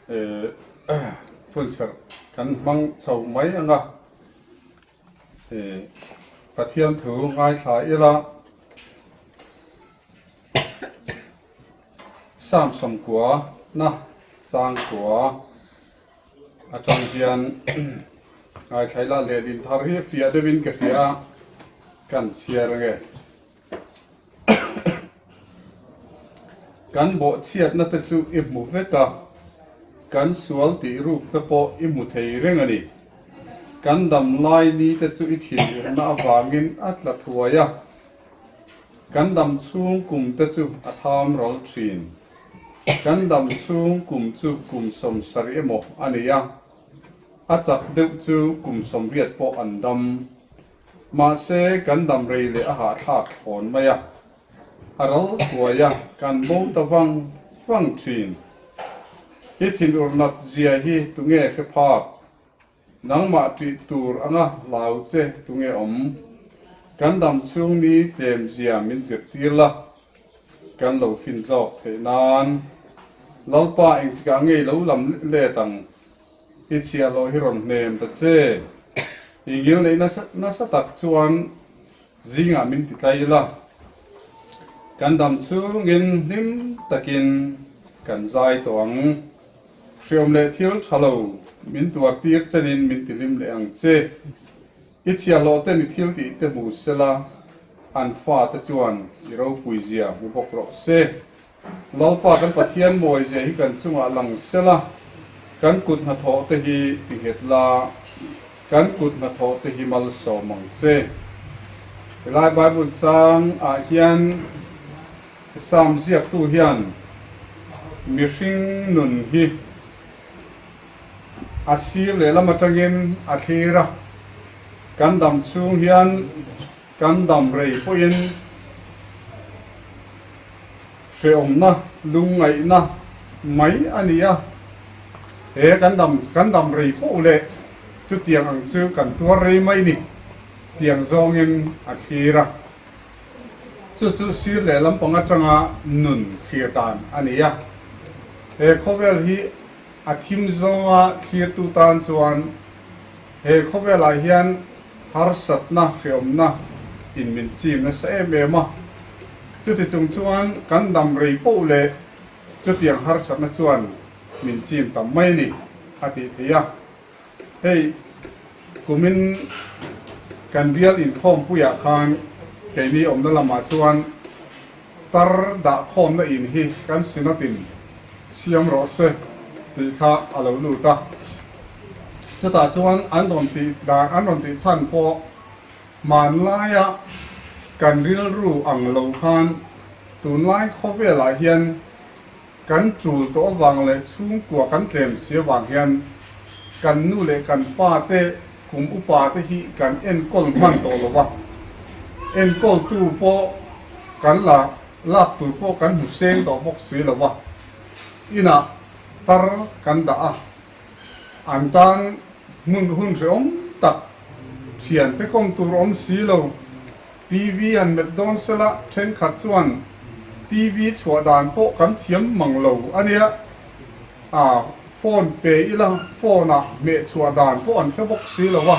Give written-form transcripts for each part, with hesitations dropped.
พุ่นเสรกันมังเสาไม้อังะประเทียนถูง่ายสายละสามสมกัวนะสร้างกัวอาจารย์เรียนง่ายใช้ละเรียนทารีเฟียเดวินกับเฟียกันเชียร์ไงกันโบเชียดนัตจูอิมูเวกะกันสวลตีรูปตะโปอิมูเทยเร่งอันนี้กันดำลายนี้ตะจูอิทินน่าวางินอัตละทัวยะกันดำช่วงกลุ่มตะจูอัฐามรอลทรีนกันดำช่วงกลุ่มจูกลุ่มสมสริโมอันนี้ยะอาจักดึกจูกลุ่มสมเวียดโปอันดำมาเสกันดำเรเลอาหารทักผลมายะอารมณ์ตัวยะกันโบตะวังทรีนฮิทินอุรนัดเจียฮีตุเงะพานังมาติตูร์อังะลาวเจตุเงอมกันดำช่วงนี้เตมเจียมินเจตีละกันเหลาฟินจอกเทนานเหลาป้าเองที่กังเงยเหลาลำเล่ตังอิเชียโลฮิรอนเนมตะเจอีกอย่างเลยน่าสตักชวนจิงามินติไตละกันดำช่วงเงินนิมตะกินกันใจตวงเชื่อมเลทิลทะเลมินตัวตีกจันินมินติลิมเลอังเจอิเชียโลเตนิทิลติเตมูเซลาอันฟ้าตะจวนอีเราปุยเจียมุบกรอเซเราปากันปะเทียนมวยเจฮิกันจุงอาลังเซลากันกุดหัทโตเตฮีติเหตลากันกุดหัทโตเตฮีมัลโซมังเจลายบาบุลซังอาเฮียนสามเสียกตูเฮียนมิชิงนุนฮีอาศีเลละมาจังเงินอาเทระกันดำช่วงเฮียนกันดำเรย์พอินเสียมนะลุงไงนะไม่อันนี้อะกันดำเรย์พอุเล่จุดเตียงอังชื่อกันตัวเรย์ไม่นี่เตียงซองเงินอาเทระจุดสีเลลำปองจังอานุนเขียตันอันนี้อะเขาเวลฮีอาทิมซองอาเขียตุตันจวนเขาเวลาเฮียนฮาร์สัตนะเขียมนะอินมินจีมนะเสเมมาจุดที่จงชวนกันดำรีปูเล่จุดอย่างฮาร์สัตนะชวนมินจีมแต่ไม่นี่อาทิตย์ยะกูมินกันเบียลอินคอมผู้อยากคานแกมีอมนั่นละมาชวนตรดาคอมนั่นอินฮีกันสินาตินเสียมรอเซตีข้าอาลูลูตาจะตัดชวนอันนนติดาอันนนติชันพอมันลายกันเรียนรู้อังโลคันตุนไล่ข้อเวลาเฮียนกันจูตัววางเลยชุ่มกว่ากันเต็มเสียวางเฮียนกันนู่เลยกันป้าเตะคุมอุปาเตหิกันเอ็นก้นมันโตหรอวะเอ็นก้นตู้โปกันละลากตู้โปกันหุเซงต่อพกสีหรอวะอีน่ะตรกันด่าอันตันมุนหุ่นเสียมตัดเฉียนไปคงตัวอมสีโลทีวีอันเม็ดดอนสละเช่นขัดส่วนทีวีชัวดานโปกันเทียมมังโลอันเนี้ยโฟนเปย์ละโฟนเมชัวดานโปอันแค่บกสีหรอวะ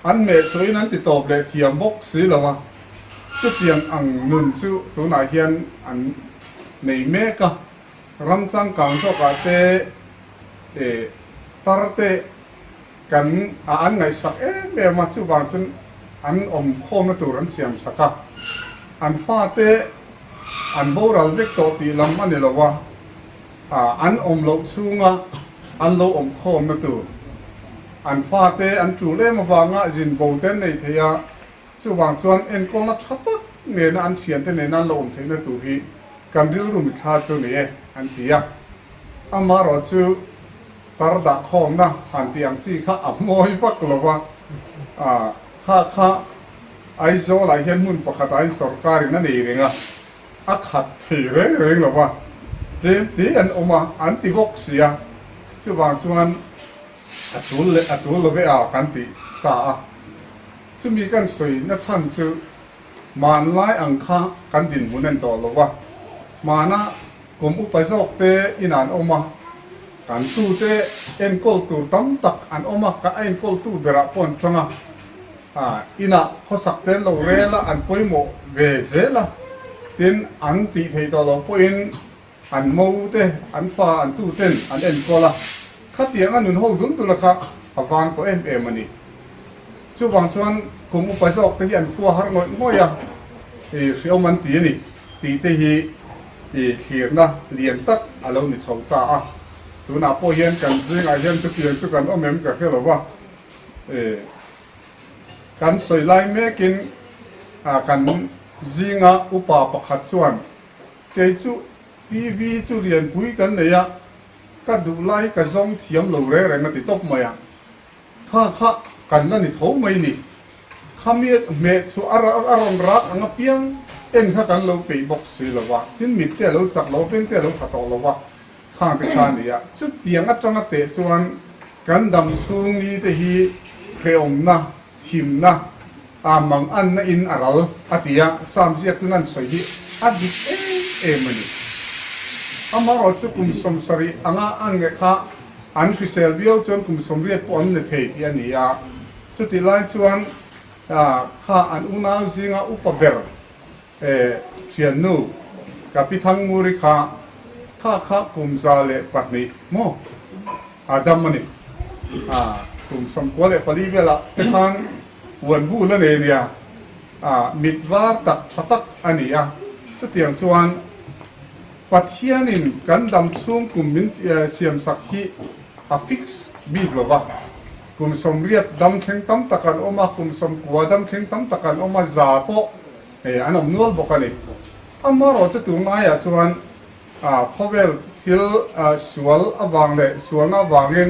อันเมสวยนั้นติดต่อเลยเทียมบกสีหรอวะจุดเตียงอังนุนจุตัวไหนเฮียนอันในเมกะรำจังกังสกัดเตตรเตกันอันไหนสักเมื่อมาจุบางจนอันอมโคมตัวรันเสียมสักอันฟ้าเตอันโบราณเวกโตตีลำอันนี้ละวะอันอมโลชุงะอันโลอมโคมตัวอันฟ้าเตอันจูเล่มาวางะจินโบเตนในเทียจุบางส่วนเอ็นกองนัดชัดตักเนี่ยอันเฉียนเตในนั้นโลอมเทนตัวพี่กันดิลรูมิชาจูนี่อันเทียอามารอจูตรดาคอมนะหันเตียงจีข้าอับมอยฟักหรอวะข้าไอโซลายเห็นมุนปกติสรการนั่นเองอ่ะขัดทีเร่งหรอวะเต็มที่อันออกมาอันติวกเสียช่วงช่วงอัตุลเลยเอากันติตาจะมีกันสวยนัดชั้นชื่อมันไล่อังคากันดินมุนนั่นต่อหรอวะมานะกลุ่มอุปสรรคเตอินานออกมา กันตู้เตเอ็นกอลตูตั้มตักอันออกมากับเอ็นกอลตูเบระปอนจังอินะเขาสักเต็นเราเรละอันป่วยโมเวเซละเต็นอันตีเทตอเราป่วยอันโมเตอันฟ้าอันตู้เต็นอันเอ็นกอละข้าเตียงอันนุนหูดุนตุละค่ะวางตัวมันนี่ช่วงช่วงคุมอุปสรรคที่อันตัวหางอยง่อยเสียวมันตีนี่ตีเตหีเขียนนะเรียนตักอะไรนี่ชาวตาตัวน่าพอเห็นกันซึ่งไอ้เห็นทุกอย่างทุกกันเหมือนกับแค่แบบว่าการสวยลายแม่กินกันจิงอุปปักขัดชวนเกจูทีวีจูเรียนคุยกันเนี่ยก็ดูไล่ก็จ้องเทียมเราเรื่องนั้นติดตบมาข้ากันนั่นนี่เขาไม่นี่ข้ามีเมสุอารมณ์รักอันเพียงเอ็นข้ากันเราไปบอกสิละว่าที่มิดเตะเราจักเราเป็นเตะเราถัดต่อละว่าข้างไปข้างนี่ชุดเตียงอัจฉริยะเตะชวนกันดำสูงนี้แต่ฮีเพลงนะทีมนะมังอันนั้นอินอะไรอติยาสามสิบตุนันสอยอดีตมันนี่มาเราจะคุมสมสรีอันเงค่ะอันฟิเซลวิโอจนคุมสมเรียบปอนเนเทียนี่จุดที่ไล่ชวนข้าอันอุณาจิงอุปเบลเชียนนูกับพิทังมูริข้าคุมซาเลปัตนีโมดัมมันนี่คุมสมควรเลยพอดีเวลาพิทังวันบูนั่นเองเนี่ยมิดวาตักชักอันนี้จุดที่ชวนปัจจัยนี้กันดำช่วงกลุ่มมินเสียมสักที่ฟิกซ์บีบลว่ากุมสมเรียบดำแข็งตั้มตะกันออกมากุมสมกัวดำแข็งตั้มตะกันออกมาจ่าโปอันนั้นนวลบอกกันนี่มาเราจะตัวมาชวนพอเวลที่สวลอวังเลยสวลอวังเงิน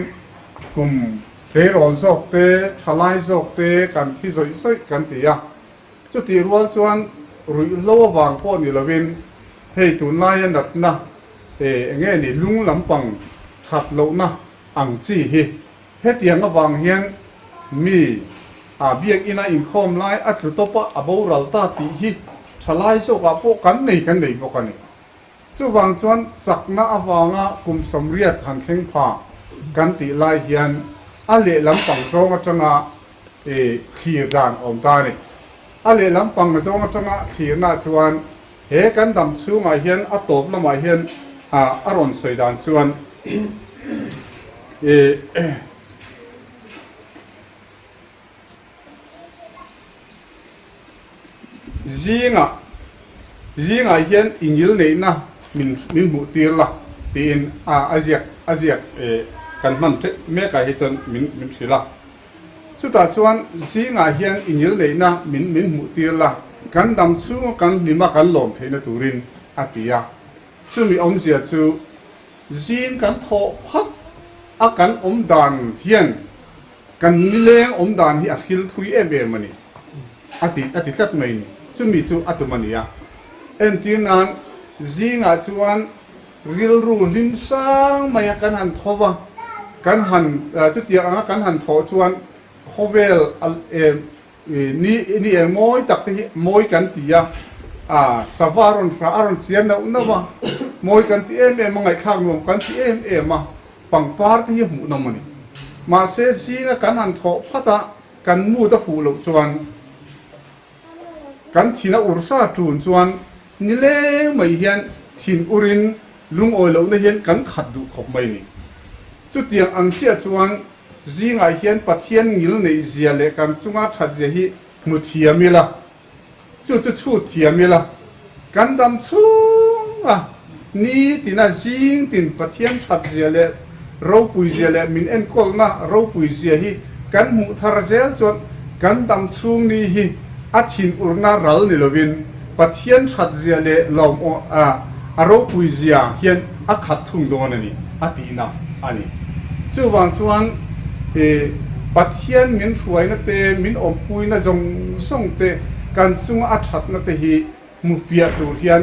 กุมเทรอนซอกเตชลายซอกเตกันที่สวยๆกันตีจุดที่รัวชวนรุยโลวังพอนี่ละวินให้ตัวนายันดับนะเงี้ยนี่ลุงลำปังชัดโลนะอังจีเฮเตียงวางเฮียนมีเบียกอินาอินคอมไลอัตรุตปะอบูรัลตาติฮิชลายโซกับพวกกันนี่พวกกันนี่ส่วนชวนสักนาอวางกุมสมเรียดหันเข่งผากันติไลเฮียนอเลลำปังโซงจังขีดานอมตานี่อเลลำปังโซงจังขีดนาชวนเฮกันดำชูมาเฮียนอตบละมาเฮียนอารอนสวยดานชวนจีงะเฮียนอิงยิลเนี่ยนะมินมุตีละตีนอาเซียกันมันเมกะเฮจันมินสิละสุดท้ายชวนจีงะเฮียนอิงยิลเนี่ยนะมินมุตีละกันดำชูกันนิมากันหลอมเทนตูรินอาติยาชูมีอมเสียชูจีนกันทอพักอากันอมดานเฮียนกันนิเลงอมดานที่อาคิลทุยมันนี่อาทิสัตไม่นี่ซึ่งมีชูอัตมันนี่เอ็นที่นั้นจีงาชวนริลรูลิมซังไม่กันหันทว่ากันหันจุดเดียวกันหันทอชวนโคเวลนี่มอยตักที่มอยกันที่สวารอนพระอารอนเสียนนะว่ามอยกันที่มังไงข้างรวมกันที่มาปังปาร์ที่หมู่นมันนี่มาเสียจีนะกันหันทอพัตกันมูตะฟูหลบชวนกันที่น่าอุรสาจูนชวนนี่เล่ไม่เห็นทินอุรินลุงโอยเหล่านี้เห็นกันขัดดูขบไม่นี่จุดเดียงอังเสียชวนจีงาเห็นปัทเทียนงิลในเสียเลยกันจุงอาชัดเจฮีมุทียมิละจุดชูทียมิละกันดำชุงนี่ติน่าจีงตินปัทเทียนชัดเจเลยเราปุยเจเลยมินเอ็นกอลนะเราปุยเจฮีกันมุทาร์เจลจนกันดำชุงนี่ฮีอาทินอุรนารัลนิลวินปัทเทียนชัดเจเลยลอมเราปุยเจเฮียนอาขัดทุ่งโดนนี่อาตีนะอันนี้จู่บางส่วนปัจเจียนมินช่วยนักเตะมินอมปุยนักจงส่งเตะการจุงอัดชัดนักเตะฮีมุฟียตัวเฮียน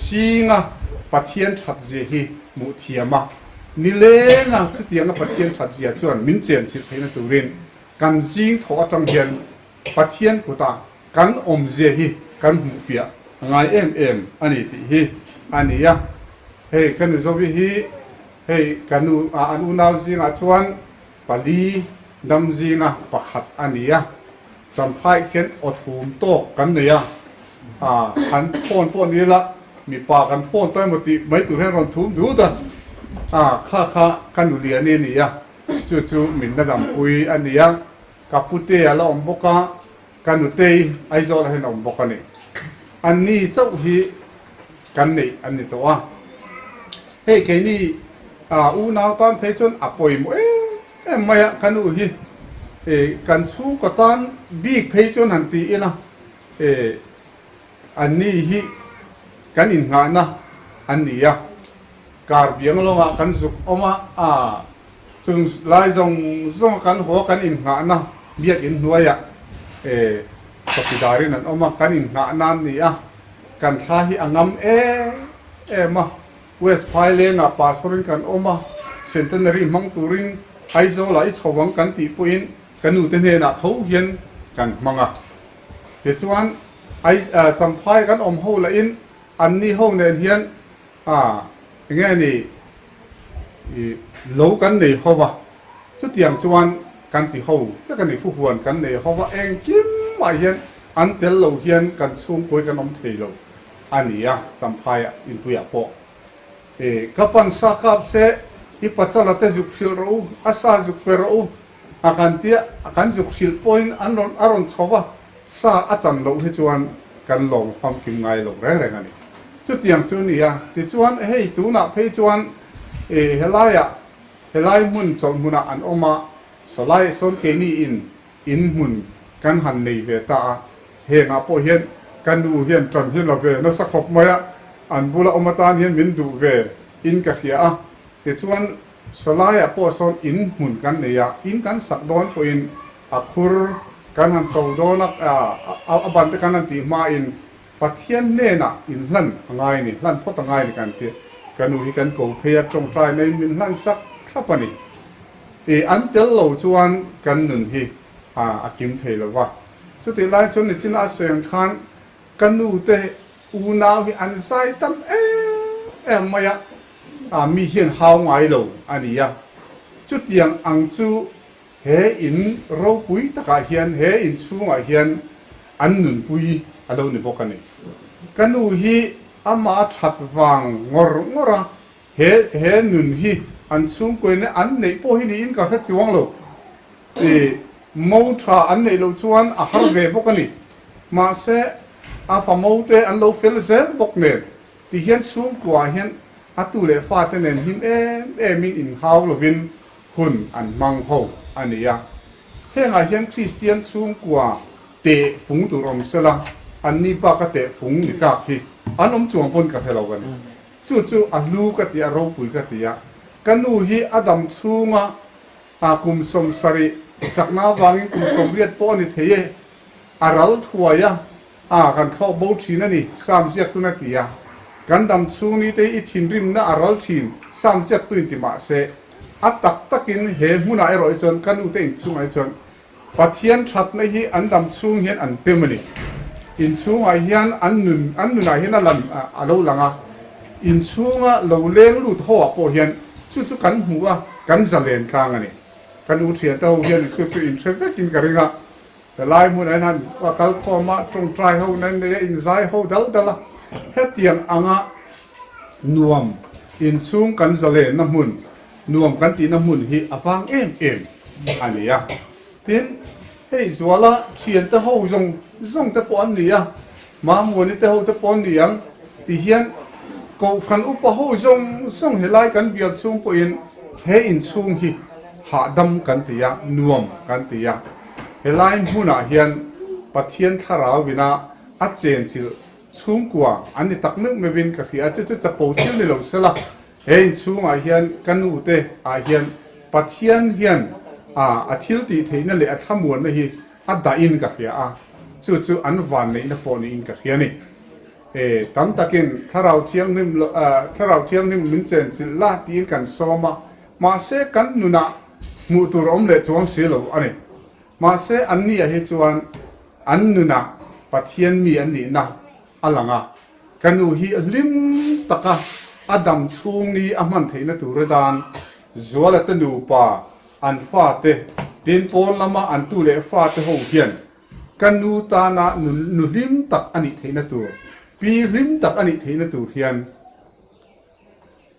สิงะปัจเจียนชัดเจฮีมุเทียมานี่เล่งสุดที่ยังปัจเจียนชัดเจส่วนมินเจียนสิบให้นักตัวเรียนการสิงถอดจังเฮียนปัจเจียนกุตาการอมเจฮีการมุฟียไงอันนี้ที่ฮีอันนี้กันจะวิฮี hey kanu an unaw zinga chuan pali dam zinga pakhat ania champhai khen othum to kan neya khan phone pon ni la mi pa kan phone toy moti mai tu he ron thum du da kha kanu lia ne ni ya chu min na dam pui ania kapute ala omboka kanu te aizo la hen omboka ni anni chau hi kan nei anni to hey ke ni unaw tan phei chon apoi mo maya kanu hi kan su ko tan big phei chon han ti ila anni hi kan in nga na anni ya kar biang longa kan suk oma chung lai zong kan ho kan in nga na biak in nuaya kapidari nan oma kan in nga nan ni kan tha hi angam ma west phile nga pasorin kan oma centenary mang turin aizo lai chawang kan ti puin kanu te ne na tho hian kan manga te chuan ai champhai kan om ho la in anni ho ne hian nge ni lo kan nei howa chu tiang chuan kan ti ho fe kan ni fu huan kan nei howa eng kim ma hian an tel lo hian kan chung poi kan om thei lo ania champhai in puya po kapan sakap se ipachala te juk phil ro asa juk pero akan juk phil point aron chowa sa achan lo hi chuan kan long fam kim ngai lo re ngani chu tiang chu ni ti chuan hei tu na phei chuan helai mun chon muna an oma solai son ke ni in mun kan han nei ve ta he nga po hian kan du hian tran hian la ve na sakhop maya an bula omatan hian min du ve in ka khia te chuan solaya po son in mun kan neya in kan sak don po in akhur kan han chau donak aban te kan ti ma in pathian ne na in hlan angai ni hlan phot angai ni kan ti kanu hi kan ko phea trong trai nei min hlan sak thapani an tel lo chuan kan nun hi akim thei lo wa chu ti lai chon ni china seng khan kanu te unaw hi an sai tam maya mi hian haw ngai lo ania chu tiang ang chu he in ro pui taka hian he in chunga hian an nun pui alo ni bokani kanu hi ama that wang ngora he nun hi an chung ko ne an nei po hi ni in ka kha chuang lo mo tha an nei lo chuan a har ve bokani ma se a famote an lo fel zel bok ne ti hian chung kwa hian atu le fa te nen him min in haw lovin hun an mang ho ania henga hian christian chung kwa te phung tu rom sela an ni ba ka te phung ni ka hi anom chuang pon ka phelo gan chu alu ka ti ro pui ka ti kanu hi adam chunga kum som sari chakna wangin kum som riat po ni theye aral thuaya kan kho bo thina ni sam jek tu na ti kan dam chung ni te I thin rim na aral thin sam jek tu in ti ma se atak takin he huna ero chon kanu te in chung ai chon pathian that na hi an dam chung hian an temani in chunga hian an nun a hian alam alo langa in chunga lo leng lut ho po hian chu kan huwa kan zalen kang ani kan u thian to hian chu in traffic in karinga the lai mun an han wa kal khoma tong try ho nan ne in zai ho dal hetiang anga nuam in chung kan zalen na mun nuam kan ti na mun hi awang em ania tin hei zwala thian te ho zong te pon nia ma mu ni te ho te pon niang ti hian ko khan upa ho zong helai kan bial chung ko in he in chung hi ha dam kan tia nuam kan tia helai huna hian pathian thara wina a chen chil chung kwa ani takme mewin ka hi a chu chapo thil ni lo sela he in chung a hian kanu te a hian pathian hian a thil ti theina le a thamuan na hi a da in ka hi chu an van nei na pon in ka hi ani tam takin tharau thiang nim min chen sil la ti kan soma ma se kan nuna mu tur om le chuang silo ani ma se anni a hi chuan an nuna pathian mi an ni na alanga kanu hi lim taka อดัมช่วงนี้อามันเทนตุระดานจัวละตนูปาอันฟาเตดินโปนละมาอันตุเลฟาเตหงเฮียนกันนูตานานุลิมตักอันนี้เทนตุปีลิมตักอันนี้เทนตุเฮียน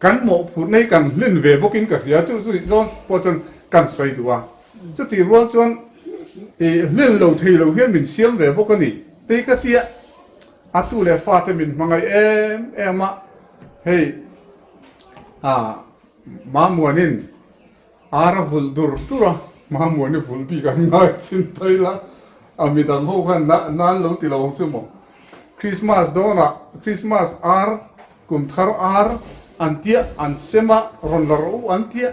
กันหมอพูดในกันเล่นเวบกินกับเฮียจู่ร้อนพอจนกันใส่ตัวจุดที่ร้อนจนเล่นเราเทเราเฮียนเป็นเสียงเวบกันนี่เตกเตียอัตุเลฟาเตมินมังไงเอ็มะเฮ้ยมามัวนินอาราฟุลดูร์ตุระมามัวนี่ฟุลปีกันง่ายสินไทยละอามิดังหูกันนั่นเราติเราชั่วโมงคริสต์มาสโดนะคริสต์มาสอาร์กุมทาร์อาร์อันเตียอันเซมารอนลารูอันเตีย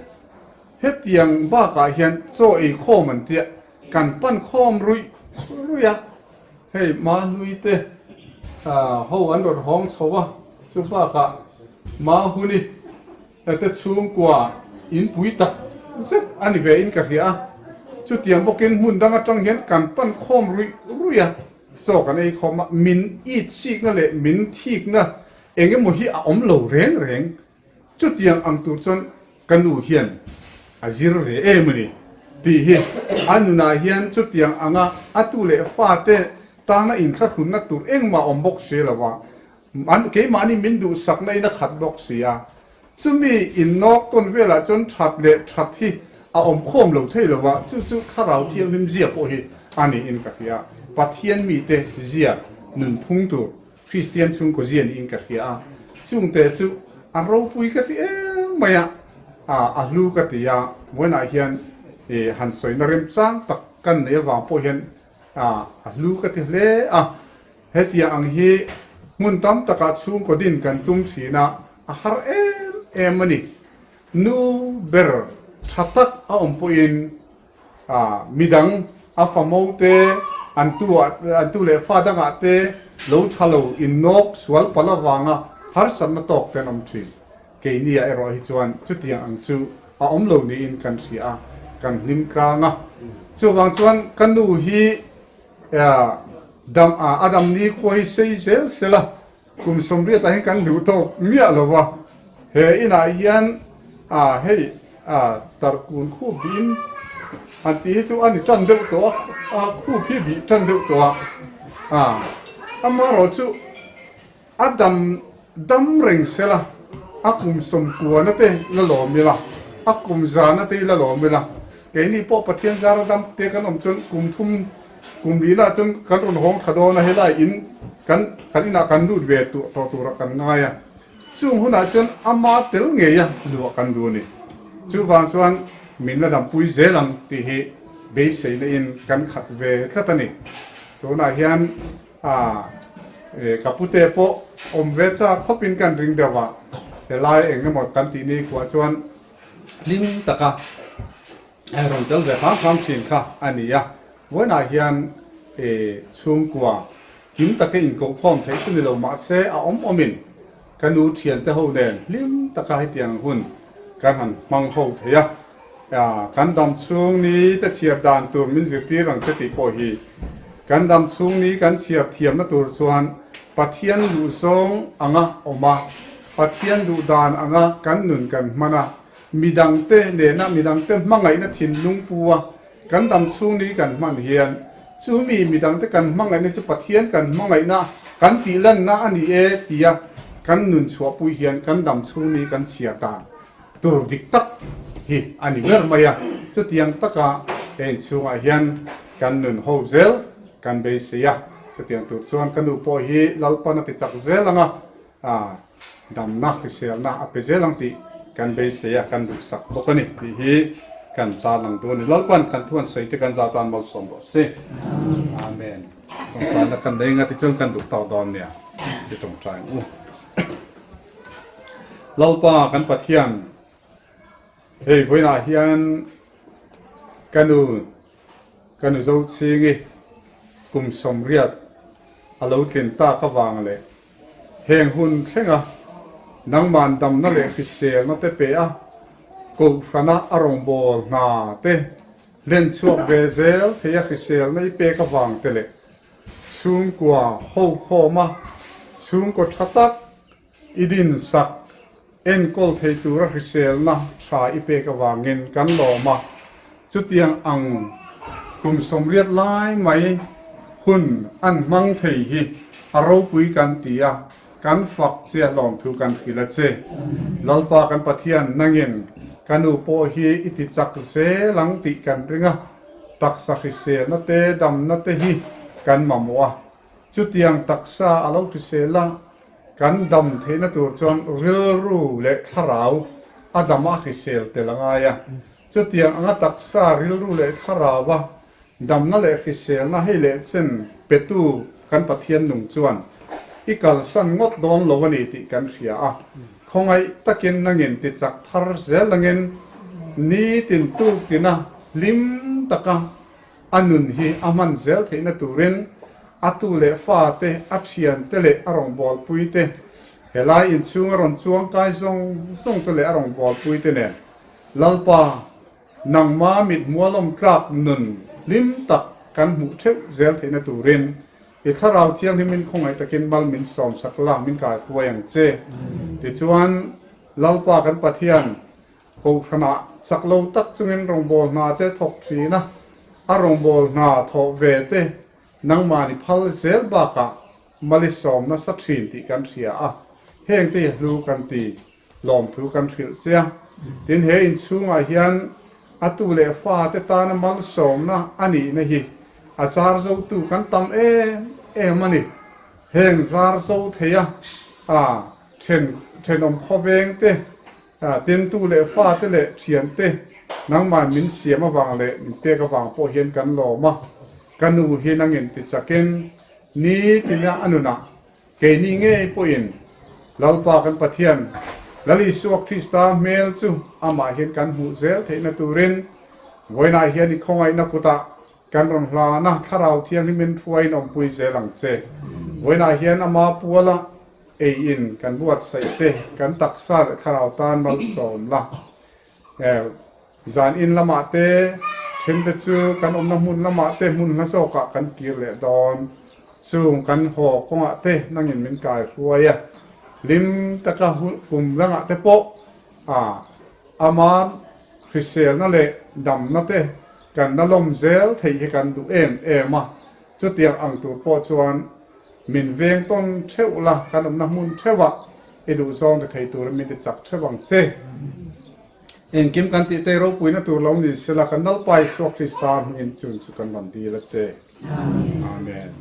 เฮ็ดยังบ้ากาเฮียนโซเอโคมันเตียกันปั้นข้อมรุยอะเฮ้ยมาลุยเตเขาอันรถห้องโซวะชุบ้ากะมาหุนี่แต่ช่วงกว่าอินปุยตักเสร็จอันนี้เวอินกับเฮียจุดเตียงบอกกินหุ่นดังจังเห็นกันปั้นข้อมรุยอะโซกันไอ้เขามามินอีดซีกนั่นแหละมินทีกนะเองก็มุ่งที่อมเหลวแรงจุดเตียงอังตูจนกันดูเฮียนอาจิรเรมันนี่ตีเฮอันนู้นเฮียนจุดเตียงอังอัตุเลฟาเตตาหน้าอินขัดหุ่นนักตูเองมาอมบกเสียละวะอันเกี่ยมานี่มินดูสักในนักขัดบกเสียซึ่งมีอินนอกต้นเวลาจนชัดเละชัดที่อมโคมเหลวเทละวะจู่ข้าเราเทียงนิมเสียโอเฮอันนี้อินกับเฮียปัทเทียนมีเตเสียนุนพุ่งตัวคริสเตียนชุงก็เจียนอินกับเฮียชุงเตจู่อันเราปุยกันที่ไม่อะลูกันที่เมื่อไหร่เฮียนหันสวยนริมซังตักกันเนี่ยว่าพอเฮียนลูกันที่เล่เฮตียอังฮีมุนตั้มตะกัดชุงก็ดินกันตุ้มสีนะฮาร์มันนี่นูเบอร์ชัดตักอมพูอินมิดังฟาโมเตอันตัวเลฟาดังอาเตลูทฮัลโลอินนกสวลปลาวางฮาร์สันมาตอกเป็นอมทีเกนี่ไอรอฮิจวนจุดที่อังจูอมโลนี่อินกันเสียกันนิมกลางจูวางจวนกันดูฮีอดัมนี่ควายเซย์เซลคุมสมเรียตให้กันดูโตเมียหรอวะเฮ้ยนายยันเฮ้ยตระกูลคู่บินอันที่จูอันนี้จันเดือดตัวคู่พี่บีจันเดือดตัวอามาเราจูอดัมเริงเสละคุมสมกวนนั่นเองละหล่อมีละคุมจานั่นเองละหล่อมีละแกนี่พอปะเทียนจาระดัมเตะกันอมจนกุมทุ่มกุมลีละจนกันรุนห้องขดอนะเฮล่าอินกันอินากันดูดเวตุตัวรักกันง่ายช่วงหัวหน้าจนอามาเตลเงียดูกันดูนี่ช่วงบางส่วนมินละดำปุยเซลังที่เฮเบสเซนอินกันขัดเวทัตนี่ตัวน่าเฮียนกับผู้เตะโปอมเวจ้าเขาเป็นกันริงเดียวว่าแต่ลายเองก็หมดกันทีนี้ขวดส่วนลิมตะกะรอนเตลเวฟ้าความชินค่ะอันนี้วันน่าเฮียนช่วงกว่ากินตะกะอินกงพร้อมเทสุนิโลมาเซอมมินกันดูเทียนเตหูเดนลิมตะกะให้เตียงหุ่นกันหันมังโฮเทียกันดำช่วงนี้จะเชียบดานตัวมินสิปีรังเจติโปฮีกันดำช่วงนี้กันเชียบเทียมมาตัวส่วนปัทเทียนดูทรงอ่างออกมาปัทเทียนดูดานอ่างกันหนุนกันมานะมีดังเต้เนนะมีดังเต้มังไงนะถิ่นลุงปัวกันดำช่วงนี้กันมันเฮียนช่วงมีดังเต้กันมังไงนะจะปัทเทียนกันมังไงนะกันตีเล่นนะอันนี้ตีกันหนุนชัวปุยเฮียนกันดำช่วงนี้กันเชียบดานตัวดิกตักฮีอันนี้เมื่อมาจุดยังตะกะช่วงเฮียนกันหนุนโฮเซลกันเบสยจุดยังตัวส่วนกันดูพอฮีลัลปนัติจักเซลังดำนักเซลนะอภิเซลังติกันเบสยกันดูสักบกันนี่ที่ฮีกันตาลังตัวนี่ลัลปันกันทวนใส่ที่กันจาตันบอลสมบูรณ์สิอาเมนตรงนั้นกันได้งัดที่จนกันดูต่อดอนเนี่ยที่ตรงใจลัลปากันปัทยันเฮ้ยวันอาเฮียนกันดูเจ้าชิงกุมสมเรียดอาลูตินตาขวางเลยเฮงหุ่นเข่งนังมันดำนั่นเลยพิเศษนั่นเตะเปะกุฟนะอารมณ์บอลนาเตเล่นช่วงเบเซลเทียพิเศษไม่เปะขวางเตเลยชุ่มกว่าโฮมาชุ่มกว่าชัตักอีดินสัก en kol thei tura risel na tha ipe ka wangin kan lo ma chutiang ang kum somriat lai mai hun an mang thei hi aro pui kan tia kan fak che lom thu kan khila che lalpa kan pathian nangin kanu po hi iti chak se lang ti kan ringa taksa khise na te dam na te hi kan mamwa chutiang taksa alo khise la kan dam theina tur chon ril ru le tharau adama khisel te langaya chutiang anga taksa ril ru le tharawa dam na le khisel na hele chen petu kan pathian nung chuan ikal san ngot don lowani ti kan ria a khongai takin nangin ti chak thar zel langin ni tin tu tina lim taka anun hi aman zel theina turin atu le fa te athian te le arong bol pui te helai in chung ron chuang kai zong te le arong bol pui te ne lalpa nang ma mit mualom klap nun lim tak kan mu theu zel theina turin i tharau thiang himin khongai takin mal min som sakla min kai huayang che ti chuan lalpa kan pathian ko khana saklo tak chungin rong bol na te thok thina arong bol na tho ve te nang mani phal zel ba ka mali som na sathin ti kan thia a heng te lu kan ti lom thu kan thil chia tin he in chunga hian atu le fa te ta na mal som na ani na hi azar zo tu kan tam mani heng zar zo theya chen om khoveng te tin tu le fa te le thian te nang man min siam awang le min te ka wang po hian kan lo ma kanu hi nangin ti chakin ni tina anuna ke ni nge po in lalpa kan pathian lali suak krista mel chu ama hian kan hu zel theina turin voina hian i khongai na kuta kan ron hla na tharau thiang himin thuai nom pui zelang che voina hian ama puala in kan buat sai te kan taksa tharau tan mal som la zan in lama te chen te chu kan omna mun lama te mun na so ka kan kir le don chung kan ho konga te nangin min kai huaya lim taka hum langa te po aman khisel na le dam na te kan na lom zel thei he kan du ma chu tiang ang tu po chuan min veng ton theula kan omna mun thewa edu zong te thei tur mi te chak thewang che in kim kan ti te ro puina tur lom ni sela kan nal pai so kristan in chun chu kan man di la che amen